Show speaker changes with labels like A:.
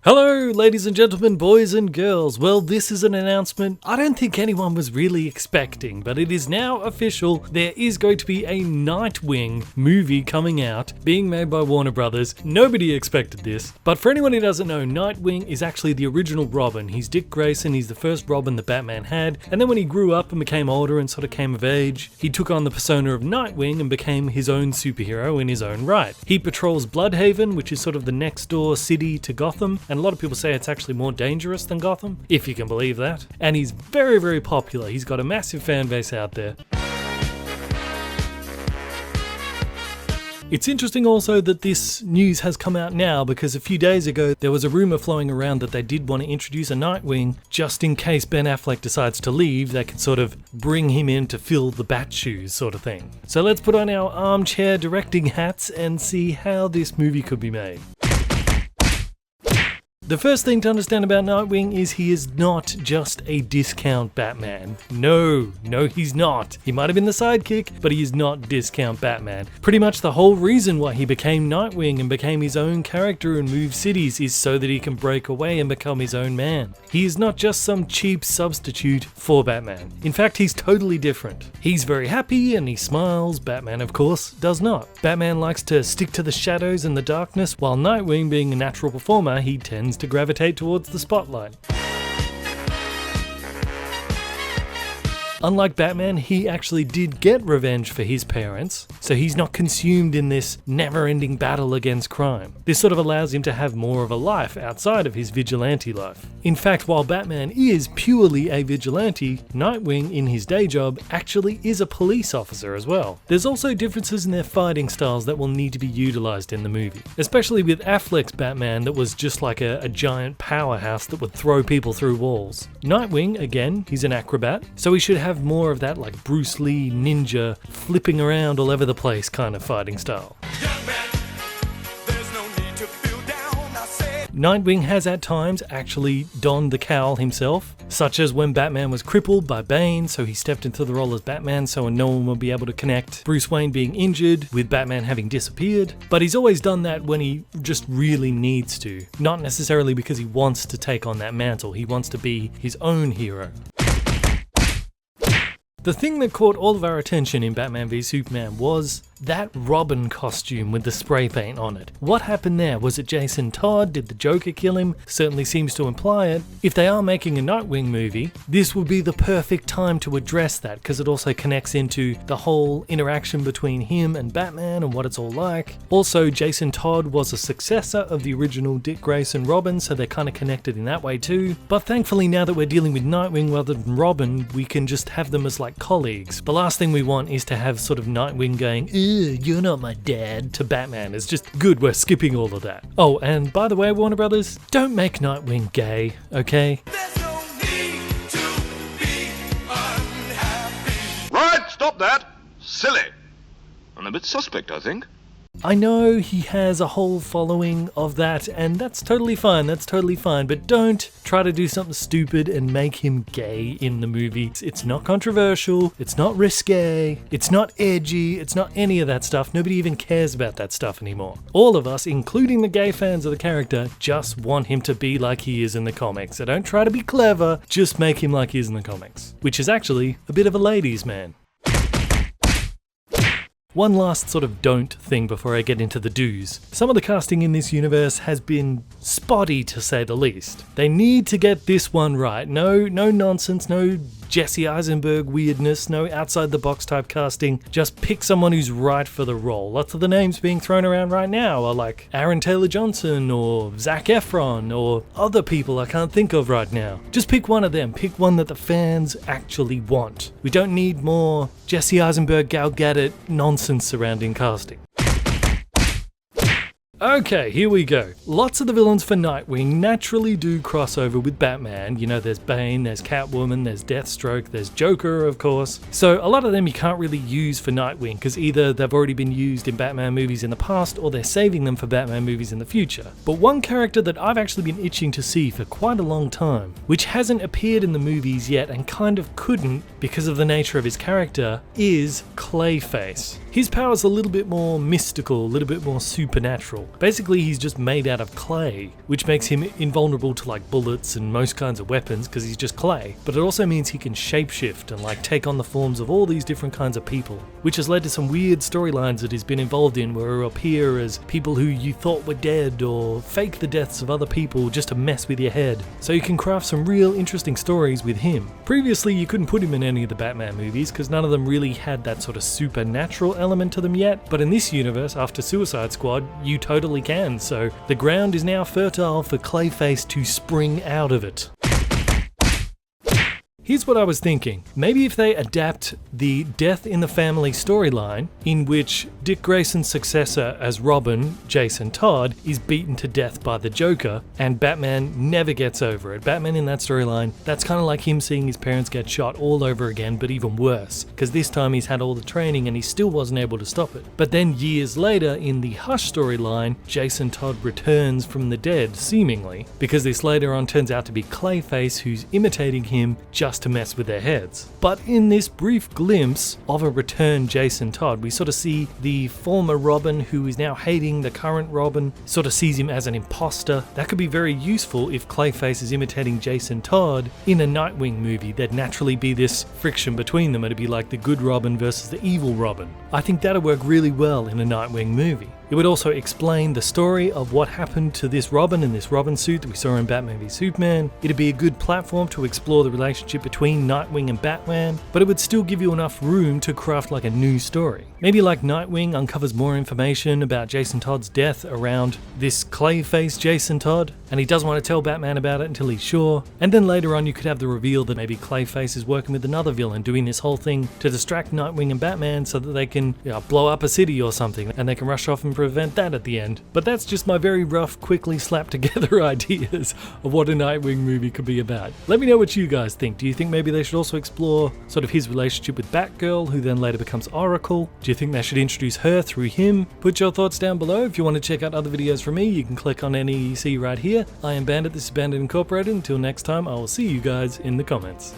A: Hello, ladies and gentlemen, boys and girls. Well, this is an announcement I don't think anyone was really expecting, but it is now official. There is going to be a Nightwing movie coming out, being made by Warner Brothers. Nobody expected this, but for anyone who doesn't know, Nightwing is actually the original Robin. He's Dick Grayson, he's the first Robin that Batman had, and then when he grew up and became older and sort of came of age, he took on the persona of Nightwing and became his own superhero in his own right. He patrols Bloodhaven, which is sort of the next door city to Gotham, and a lot of people say it's actually more dangerous than Gotham, if you can believe that. And he's very, very popular. He's got a massive fan base out there. It's interesting also that this news has come out now because a few days ago there was a rumor flowing around that they did want to introduce a Nightwing just in case Ben Affleck decides to leave. They could sort of bring him in to fill the bat shoes sort of thing. So let's put on our armchair directing hats and see how this movie could be made. The first thing to understand about Nightwing is he is not just a discount Batman. No, he's not. He might have been the sidekick, but he is not discount Batman. Pretty much the whole reason why he became Nightwing and became his own character and moved cities is so that he can break away and become his own man. He is not just some cheap substitute for Batman. In fact, he's totally different. He's very happy and he smiles. Batman, of course, does not. Batman likes to stick to the shadows and the darkness, while Nightwing, being a natural performer, he tends to gravitate towards the spotlight. Unlike Batman, he actually did get revenge for his parents, so he's not consumed in this never-ending battle against crime. This sort of allows him to have more of a life outside of his vigilante life. In fact, while Batman is purely a vigilante, Nightwing, in his day job, actually is a police officer as well. There's also differences in their fighting styles that will need to be utilized in the movie, especially with Affleck's Batman that was just like a giant powerhouse that would throw people through walls. Nightwing, again, he's an acrobat, so he should have more of that like Bruce Lee ninja flipping around all over the place kind of fighting style. Nightwing has at times actually donned the cowl himself, such as when Batman was crippled by Bane, so he stepped into the role as Batman so no one will be able to connect Bruce Wayne being injured with Batman having disappeared. But he's always done that when he just really needs to, not necessarily because he wants to take on that mantle, he wants to be his own hero. The thing that caught all of our attention in Batman v Superman was that Robin costume with the spray paint on it. What happened there? Was it Jason Todd? Did the Joker kill him? Certainly seems to imply it. If they are making a Nightwing movie, this would be the perfect time to address that because it also connects into the whole interaction between him and Batman and what it's all like. Also, Jason Todd was a successor of the original Dick Grayson Robin, so they're kind of connected in that way too. But thankfully, now that we're dealing with Nightwing rather than Robin, we can just have them as like colleagues. The last thing we want is to have sort of Nightwing going, "You're not my dad," to Batman. It's just good, we're skipping all of that. Oh, and by the way, Warner Brothers, don't make Nightwing gay, okay?
B: There's no need to be unhappy.
C: Right, stop that. Silly. And a bit suspect, I think.
A: I know he has a whole following of that, and that's totally fine, but don't try to do something stupid and make him gay in the movie. It's not controversial, it's not risque, it's not edgy, it's not any of that stuff. Nobody even cares about that stuff anymore. All of us, including the gay fans of the character, just want him to be like he is in the comics. So don't try to be clever, just make him like he is in the comics, which is actually a bit of a ladies' man. One last sort of don't thing before I get into the do's. Some of the casting in this universe has been spotty to say the least. They need to get this one right. No nonsense, no Jesse Eisenberg weirdness, no outside the box type casting. Just pick someone who's right for the role. Lots of the names being thrown around right now are like Aaron Taylor Johnson or Zac Efron or other people I can't think of right now. Just pick one of them. Pick one that the fans actually want. We don't need more Jesse Eisenberg, Gal Gadot nonsense surrounding casting. Okay, here we go. Lots of the villains for Nightwing naturally do cross over with Batman. You know, there's Bane, there's Catwoman, there's Deathstroke, there's Joker, of course. So a lot of them you can't really use for Nightwing because either they've already been used in Batman movies in the past or they're saving them for Batman movies in the future. But one character that I've actually been itching to see for quite a long time, which hasn't appeared in the movies yet and kind of couldn't because of the nature of his character, is Clayface. His power's a little bit more mystical, a little bit more supernatural. metal. Basically, he's just made out of clay, which makes him invulnerable to like bullets and most kinds of weapons because he's just clay. But it also means he can shapeshift and like take on the forms of all these different kinds of people, which has led to some weird storylines that he's been involved in where he'll appear as people who you thought were dead or fake the deaths of other people just to mess with your head. So you can craft some real interesting stories with him. Previously, you couldn't put him in any of the Batman movies because none of them really had that sort of supernatural element to them yet, but in this universe, after Suicide Squad, you totally can, so the ground is now fertile for Clayface to spring out of it. Here's what I was thinking. Maybe if they adapt the Death in the Family storyline, in which Dick Grayson's successor as Robin, Jason Todd, is beaten to death by the Joker, and Batman never gets over it. Batman in that storyline, that's kind of like him seeing his parents get shot all over again, but even worse, because this time he's had all the training and he still wasn't able to stop it. But then years later, in the Hush storyline, Jason Todd returns from the dead, seemingly, because this later on turns out to be Clayface who's imitating him just to mess with their heads. But in this brief glimpse of a returned Jason Todd, we sort of see the former Robin, who is now hating the current Robin, sort of sees him as an imposter. That could be very useful if Clayface is imitating Jason Todd in a Nightwing movie. There'd naturally be this friction between them. It'd be like the good Robin versus the evil Robin. I think that'd work really well in a Nightwing movie. It would also explain the story of what happened to this Robin in this Robin suit that we saw in Batman v Superman. It'd be a good platform to explore the relationship between Nightwing and Batman, but it would still give you enough room to craft like a new story. Maybe like Nightwing uncovers more information about Jason Todd's death around this Clayface Jason Todd, and he doesn't want to tell Batman about it until he's sure. And then later on you could have the reveal that maybe Clayface is working with another villain, doing this whole thing to distract Nightwing and Batman so that they can blow up a city or something, and they can rush off and prevent that at the end. But that's just my very rough, quickly slapped together ideas of what a Nightwing movie could be about. Let me know what you guys think. Do you think maybe they should also explore sort of his relationship with Batgirl, who then later becomes Oracle? Do you think they should introduce her through him? Put your thoughts down below. If you want to check out other videos from me, you can click on any you see right here. I am Bandit, this is Bandit Incorporated. Until next time, I will see you guys in the comments.